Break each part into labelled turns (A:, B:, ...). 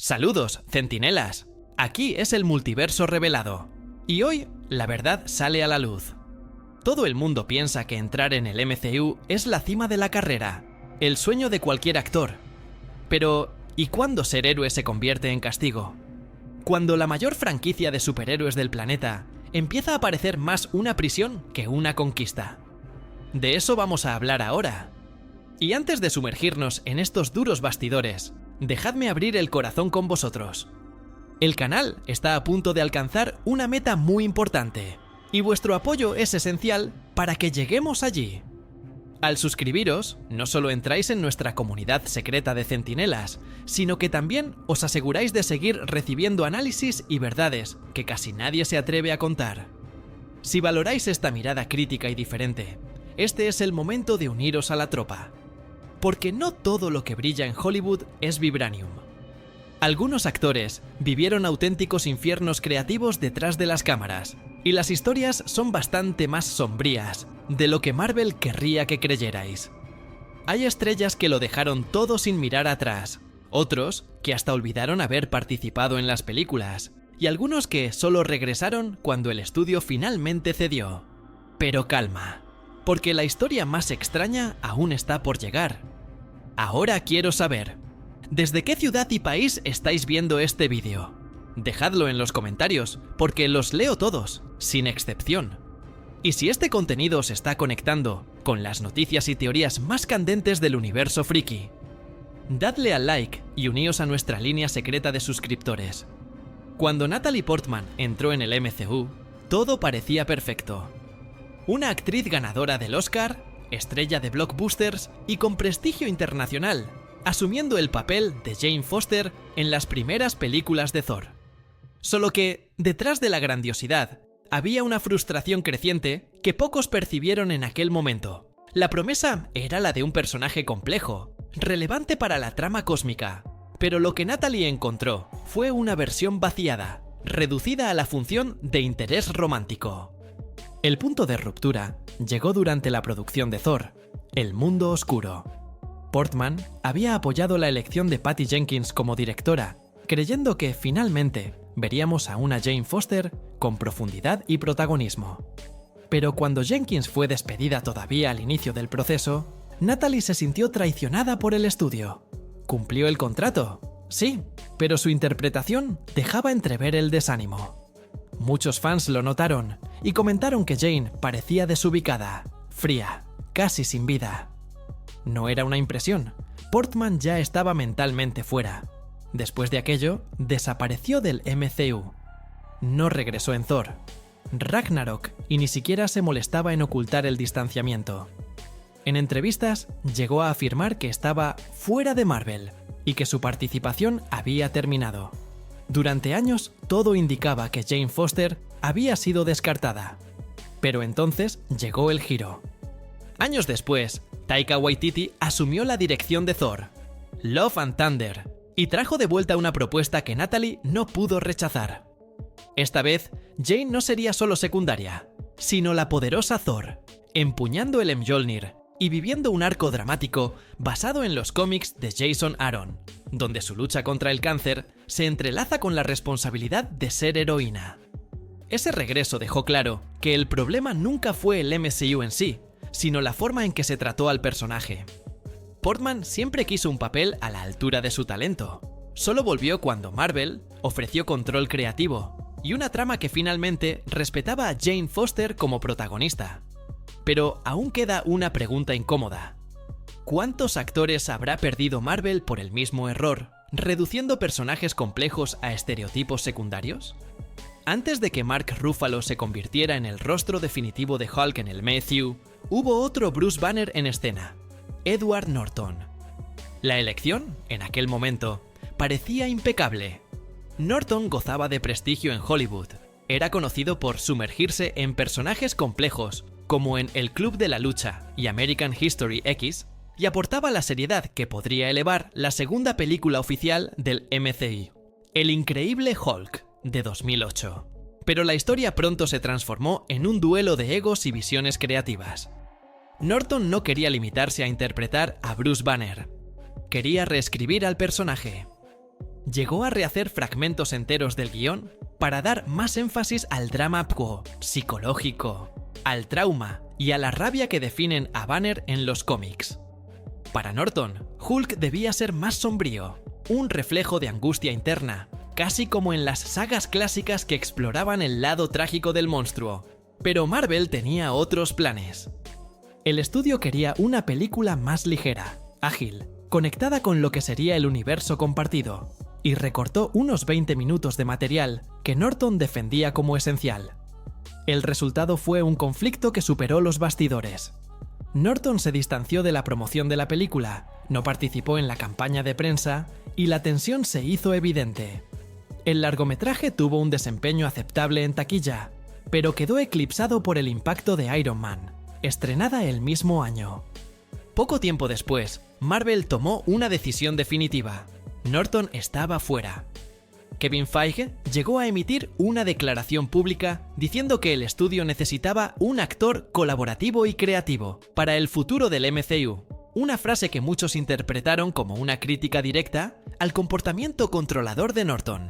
A: Saludos, centinelas. Aquí es el multiverso revelado. Y hoy, la verdad sale a la luz. Todo el mundo piensa que entrar en el MCU es la cima de la carrera, el sueño de cualquier actor. Pero, ¿y cuándo ser héroe se convierte en castigo? Cuando la mayor franquicia de superhéroes del planeta empieza a parecer más una prisión que una conquista. De eso vamos a hablar ahora. Y antes de sumergirnos en estos duros bastidores, dejadme abrir el corazón con vosotros. El canal está a punto de alcanzar una meta muy importante, y vuestro apoyo es esencial para que lleguemos allí. Al suscribiros, no solo entráis en nuestra comunidad secreta de centinelas, sino que también os aseguráis de seguir recibiendo análisis y verdades que casi nadie se atreve a contar. Si valoráis esta mirada crítica y diferente, este es el momento de uniros a la tropa. Porque no todo lo que brilla en Hollywood es vibranium. Algunos actores vivieron auténticos infiernos creativos detrás de las cámaras, y las historias son bastante más sombrías de lo que Marvel querría que creyerais. Hay estrellas que lo dejaron todo sin mirar atrás, otros que hasta olvidaron haber participado en las películas, y algunos que solo regresaron cuando el estudio finalmente cedió. Pero calma, porque la historia más extraña aún está por llegar. Ahora quiero saber, ¿desde qué ciudad y país estáis viendo este vídeo? Dejadlo en los comentarios, porque los leo todos, sin excepción. Y si este contenido os está conectando con las noticias y teorías más candentes del universo friki, dadle al like y uníos a nuestra línea secreta de suscriptores. Cuando Natalie Portman entró en el MCU, todo parecía perfecto. Una actriz ganadora del Oscar, estrella de blockbusters y con prestigio internacional, asumiendo el papel de Jane Foster en las primeras películas de Thor. Solo que, detrás de la grandiosidad, había una frustración creciente que pocos percibieron en aquel momento. La promesa era la de un personaje complejo, relevante para la trama cósmica, pero lo que Natalie encontró fue una versión vaciada, reducida a la función de interés romántico. El punto de ruptura llegó durante la producción de Thor, El Mundo Oscuro. Portman había apoyado la elección de Patty Jenkins como directora, creyendo que finalmente veríamos a una Jane Foster con profundidad y protagonismo. Pero cuando Jenkins fue despedida todavía al inicio del proceso, Natalie se sintió traicionada por el estudio. ¿Cumplió el contrato? Sí, pero su interpretación dejaba entrever el desánimo. Muchos fans lo notaron y comentaron que Jane parecía desubicada, fría, casi sin vida. No era una impresión, Portman ya estaba mentalmente fuera. Después de aquello, desapareció del MCU. No regresó en Thor, Ragnarok, y ni siquiera se molestaba en ocultar el distanciamiento. En entrevistas, llegó a afirmar que estaba fuera de Marvel y que su participación había terminado. Durante años, todo indicaba que Jane Foster había sido descartada. Pero entonces llegó el giro. Años después, Taika Waititi asumió la dirección de Thor, Love and Thunder, y trajo de vuelta una propuesta que Natalie no pudo rechazar. Esta vez, Jane no sería solo secundaria, sino la poderosa Thor, empuñando el Mjolnir y viviendo un arco dramático basado en los cómics de Jason Aaron, donde su lucha contra el cáncer se entrelaza con la responsabilidad de ser heroína. Ese regreso dejó claro que el problema nunca fue el MCU en sí, sino la forma en que se trató al personaje. Portman siempre quiso un papel a la altura de su talento. Solo volvió cuando Marvel ofreció control creativo y una trama que finalmente respetaba a Jane Foster como protagonista. Pero aún queda una pregunta incómoda. ¿Cuántos actores habrá perdido Marvel por el mismo error, reduciendo personajes complejos a estereotipos secundarios? Antes de que Mark Ruffalo se convirtiera en el rostro definitivo de Hulk en el MCU, hubo otro Bruce Banner en escena, Edward Norton. La elección, en aquel momento, parecía impecable. Norton gozaba de prestigio en Hollywood. Era conocido por sumergirse en personajes complejos, como en El Club de la Lucha y American History X, y aportaba la seriedad que podría elevar la segunda película oficial del MCU, El Increíble Hulk, de 2008. Pero la historia pronto se transformó en un duelo de egos y visiones creativas. Norton no quería limitarse a interpretar a Bruce Banner. Quería reescribir al personaje. llegó a rehacer fragmentos enteros del guión para dar más énfasis al drama psicológico, al trauma y a la rabia que definen a Banner en los cómics. Para Norton, Hulk debía ser más sombrío, un reflejo de angustia interna, casi como en las sagas clásicas que exploraban el lado trágico del monstruo. Pero Marvel tenía otros planes. El estudio quería una película más ligera, ágil, conectada con lo que sería el universo compartido, y recortó unos 20 minutos de material que Norton defendía como esencial. El resultado fue un conflicto que superó los bastidores. Norton se distanció de la promoción de la película, no participó en la campaña de prensa y la tensión se hizo evidente. El largometraje tuvo un desempeño aceptable en taquilla, pero quedó eclipsado por el impacto de Iron Man, estrenada el mismo año. Poco tiempo después, Marvel tomó una decisión definitiva. Norton estaba fuera. Kevin Feige llegó a emitir una declaración pública diciendo que el estudio necesitaba un actor colaborativo y creativo para el futuro del MCU, una frase que muchos interpretaron como una crítica directa al comportamiento controlador de Norton.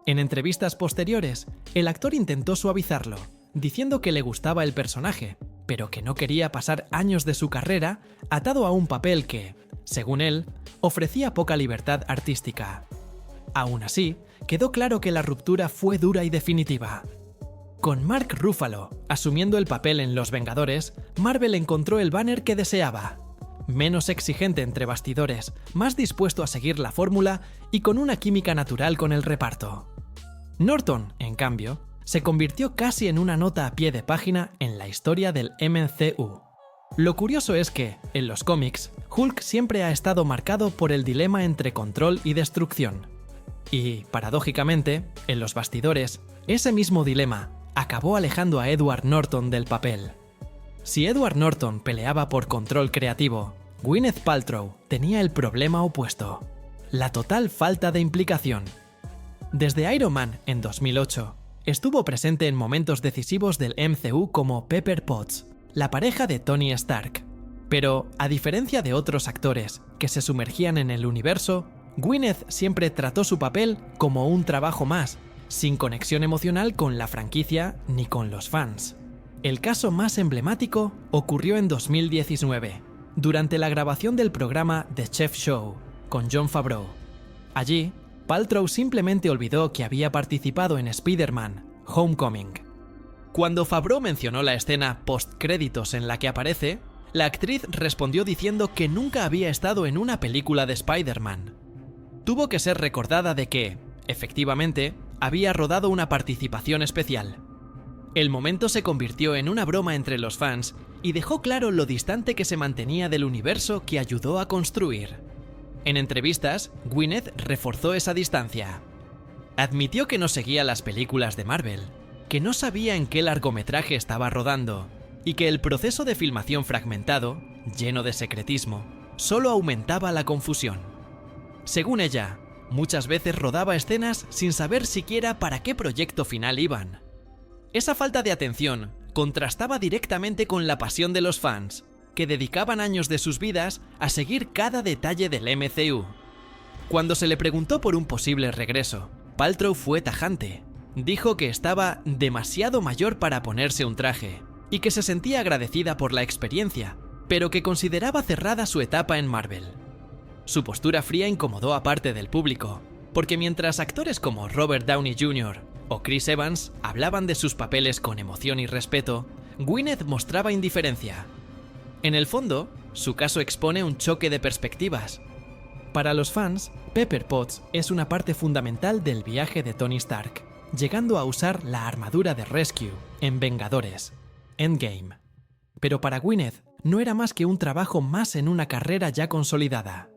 A: En entrevistas posteriores, el actor intentó suavizarlo, diciendo que le gustaba el personaje, pero que no quería pasar años de su carrera atado a un papel que, según él, ofrecía poca libertad artística. Aún así, quedó claro que la ruptura fue dura y definitiva. Con Mark Ruffalo asumiendo el papel en Los Vengadores, Marvel encontró el Banner que deseaba. Menos exigente entre bastidores, más dispuesto a seguir la fórmula y con una química natural con el reparto. Norton, en cambio, se convirtió casi en una nota a pie de página en la historia del MCU. Lo curioso es que, en los cómics, Hulk siempre ha estado marcado por el dilema entre control y destrucción. Y, paradójicamente, en los bastidores, ese mismo dilema acabó alejando a Edward Norton del papel. Si Edward Norton peleaba por control creativo, Gwyneth Paltrow tenía el problema opuesto: la total falta de implicación. Desde Iron Man en 2008, estuvo presente en momentos decisivos del MCU como Pepper Potts, la pareja de Tony Stark. Pero, a diferencia de otros actores que se sumergían en el universo, Gwyneth siempre trató su papel como un trabajo más, sin conexión emocional con la franquicia ni con los fans. El caso más emblemático ocurrió en 2019, durante la grabación del programa The Chef Show, con Jon Favreau. Allí, Paltrow simplemente olvidó que había participado en Spider-Man: Homecoming. Cuando Favreau mencionó la escena post-créditos en la que aparece, la actriz respondió diciendo que nunca había estado en una película de Spider-Man. Tuvo que ser recordada de que, efectivamente, había rodado una participación especial. El momento se convirtió en una broma entre los fans y dejó claro lo distante que se mantenía del universo que ayudó a construir. En entrevistas, Gwyneth reforzó esa distancia. Admitió que no seguía las películas de Marvel, que no sabía en qué largometraje estaba rodando, y que el proceso de filmación fragmentado, lleno de secretismo, solo aumentaba la confusión. Según ella, muchas veces rodaba escenas sin saber siquiera para qué proyecto final iban. Esa falta de atención contrastaba directamente con la pasión de los fans, que dedicaban años de sus vidas a seguir cada detalle del MCU. Cuando se le preguntó por un posible regreso, Paltrow fue tajante. Dijo que estaba demasiado mayor para ponerse un traje y que se sentía agradecida por la experiencia, pero que consideraba cerrada su etapa en Marvel. Su postura fría incomodó a parte del público, porque mientras actores como Robert Downey Jr. o Chris Evans hablaban de sus papeles con emoción y respeto, Gwyneth mostraba indiferencia. En el fondo, su caso expone un choque de perspectivas. Para los fans, Pepper Potts es una parte fundamental del viaje de Tony Stark, llegando a usar la armadura de Rescue en Vengadores Endgame. Pero para Gwyneth no era más que un trabajo más en una carrera ya consolidada.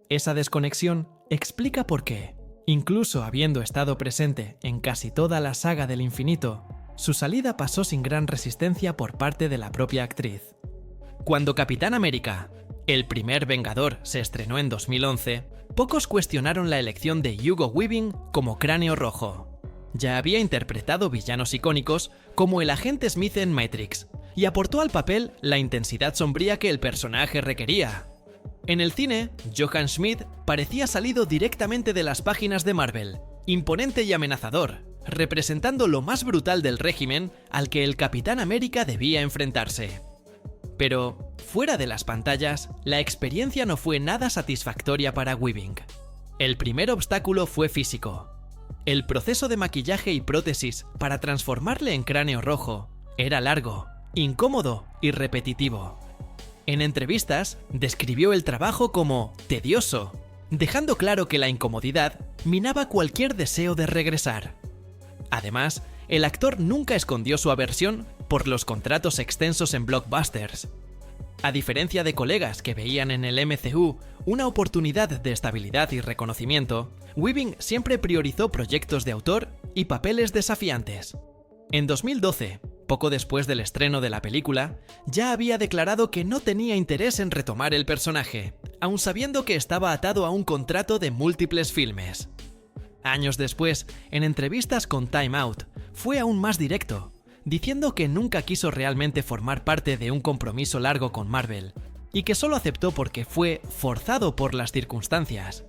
A: Esa desconexión explica por qué, incluso habiendo estado presente en casi toda la saga del infinito, su salida pasó sin gran resistencia por parte de la propia actriz. Cuando Capitán América, el primer Vengador, se estrenó en 2011, pocos cuestionaron la elección de Hugo Weaving como Cráneo Rojo. Ya había interpretado villanos icónicos como el agente Smith en Matrix y aportó al papel la intensidad sombría que el personaje requería. En el cine, Johann Schmidt parecía salido directamente de las páginas de Marvel, imponente y amenazador, representando lo más brutal del régimen al que el Capitán América debía enfrentarse. Pero, fuera de las pantallas, la experiencia no fue nada satisfactoria para Weaving. El primer obstáculo fue físico. El proceso de maquillaje y prótesis para transformarle en Cráneo Rojo era largo, incómodo y repetitivo. En entrevistas, describió el trabajo como tedioso, dejando claro que la incomodidad minaba cualquier deseo de regresar. Además, el actor nunca escondió su aversión por los contratos extensos en blockbusters. A diferencia de colegas que veían en el MCU una oportunidad de estabilidad y reconocimiento, Weaving siempre priorizó proyectos de autor y papeles desafiantes. En 2012, poco después del estreno de la película, ya había declarado que no tenía interés en retomar el personaje, aun sabiendo que estaba atado a un contrato de múltiples filmes. Años después, en entrevistas con Time Out, fue aún más directo, diciendo que nunca quiso realmente formar parte de un compromiso largo con Marvel, y que solo aceptó porque fue forzado por las circunstancias.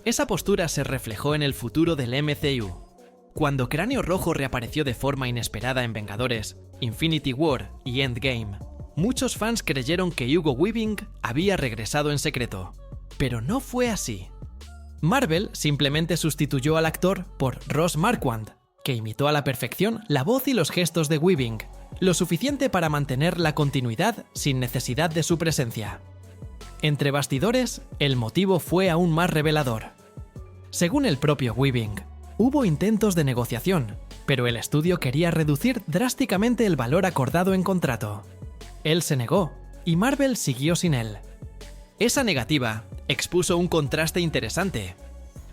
A: Esa postura se reflejó en el futuro del MCU. Cuando Cráneo Rojo reapareció de forma inesperada en Vengadores, Infinity War y Endgame, muchos fans creyeron que Hugo Weaving había regresado en secreto, pero no fue así. Marvel simplemente sustituyó al actor por Ross Marquand, que imitó a la perfección la voz y los gestos de Weaving, lo suficiente para mantener la continuidad sin necesidad de su presencia. Entre bastidores, el motivo fue aún más revelador. Según el propio Weaving, hubo intentos de negociación, pero el estudio quería reducir drásticamente el valor acordado en contrato. Él se negó, y Marvel siguió sin él. Esa negativa expuso un contraste interesante.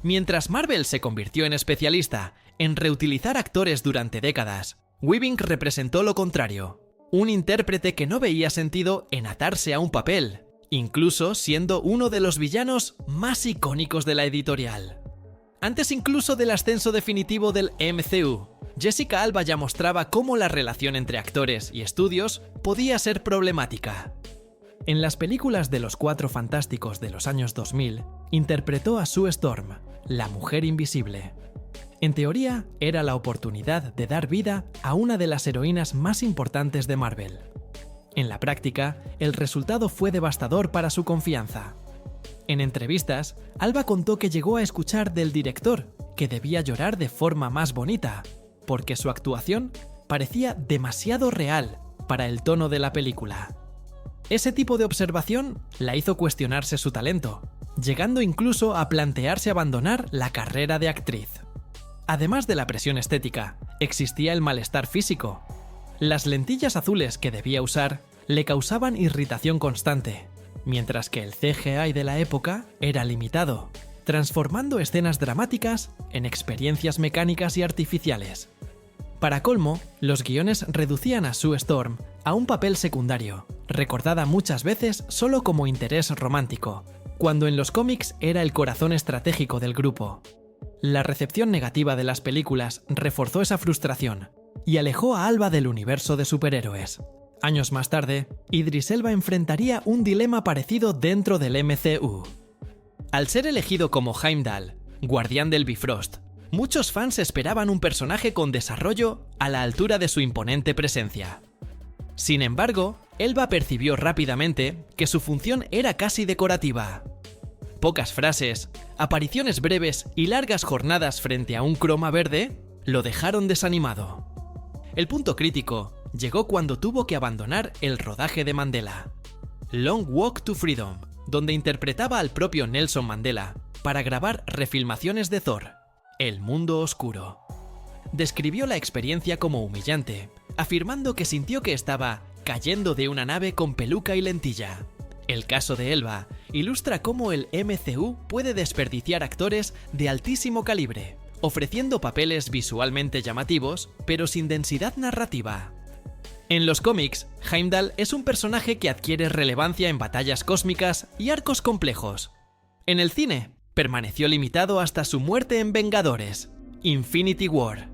A: Mientras Marvel se convirtió en especialista en reutilizar actores durante décadas, Weaving representó lo contrario, un intérprete que no veía sentido en atarse a un papel, incluso siendo uno de los villanos más icónicos de la editorial. Antes incluso del ascenso definitivo del MCU, Jessica Alba ya mostraba cómo la relación entre actores y estudios podía ser problemática. En las películas de los Cuatro Fantásticos de los años 2000, interpretó a Sue Storm, la Mujer Invisible. En teoría, era la oportunidad de dar vida a una de las heroínas más importantes de Marvel. En la práctica, el resultado fue devastador para su confianza. En entrevistas, Alba contó que llegó a escuchar del director que debía llorar de forma más bonita, porque su actuación parecía demasiado real para el tono de la película. Ese tipo de observación la hizo cuestionarse su talento, llegando incluso a plantearse abandonar la carrera de actriz. Además de la presión estética, existía el malestar físico. Las lentillas azules que debía usar le causaban irritación constante, mientras que el CGI de la época era limitado, transformando escenas dramáticas en experiencias mecánicas y artificiales. Para colmo, los guiones reducían a Sue Storm a un papel secundario, recordada muchas veces solo como interés romántico, cuando en los cómics era el corazón estratégico del grupo. La recepción negativa de las películas reforzó esa frustración y alejó a Alba del universo de superhéroes. Años más tarde, Idris Elba enfrentaría un dilema parecido dentro del MCU. Al ser elegido como Heimdall, guardián del Bifrost, muchos fans esperaban un personaje con desarrollo a la altura de su imponente presencia. Sin embargo, Elba percibió rápidamente que su función era casi decorativa. Pocas frases, apariciones breves y largas jornadas frente a un croma verde lo dejaron desanimado. El punto crítico llegó cuando tuvo que abandonar el rodaje de Mandela, Long Walk to Freedom, donde interpretaba al propio Nelson Mandela para grabar refilmaciones de Thor, El Mundo Oscuro. Describió la experiencia como humillante, afirmando que sintió que estaba cayendo de una nave con peluca y lentilla. El caso de Elba ilustra cómo el MCU puede desperdiciar actores de altísimo calibre, ofreciendo papeles visualmente llamativos, pero sin densidad narrativa. En los cómics, Heimdall es un personaje que adquiere relevancia en batallas cósmicas y arcos complejos. En el cine, permaneció limitado hasta su muerte en Vengadores, Infinity War.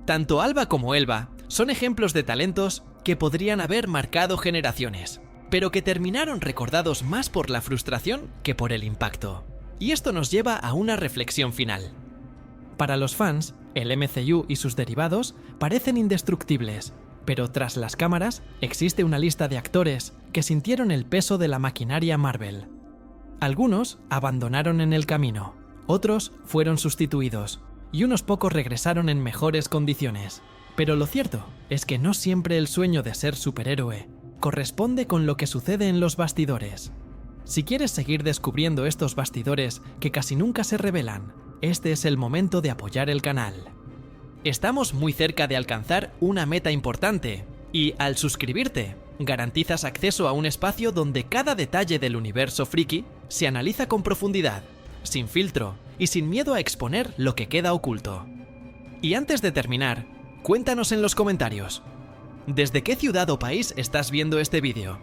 A: Tanto Alba como Elba son ejemplos de talentos que podrían haber marcado generaciones, pero que terminaron recordados más por la frustración que por el impacto. Y esto nos lleva a una reflexión final. Para los fans, el MCU y sus derivados parecen indestructibles, pero tras las cámaras existe una lista de actores que sintieron el peso de la maquinaria Marvel. Algunos abandonaron en el camino, otros fueron sustituidos, y unos pocos regresaron en mejores condiciones. Pero lo cierto es que no siempre el sueño de ser superhéroe corresponde con lo que sucede en los bastidores. Si quieres seguir descubriendo estos bastidores que casi nunca se revelan, este es el momento de apoyar el canal. Estamos muy cerca de alcanzar una meta importante, y al suscribirte, garantizas acceso a un espacio donde cada detalle del universo friki se analiza con profundidad, sin filtro y sin miedo a exponer lo que queda oculto. Y antes de terminar, cuéntanos en los comentarios, ¿desde qué ciudad o país estás viendo este vídeo?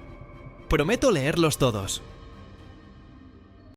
A: Prometo leerlos todos.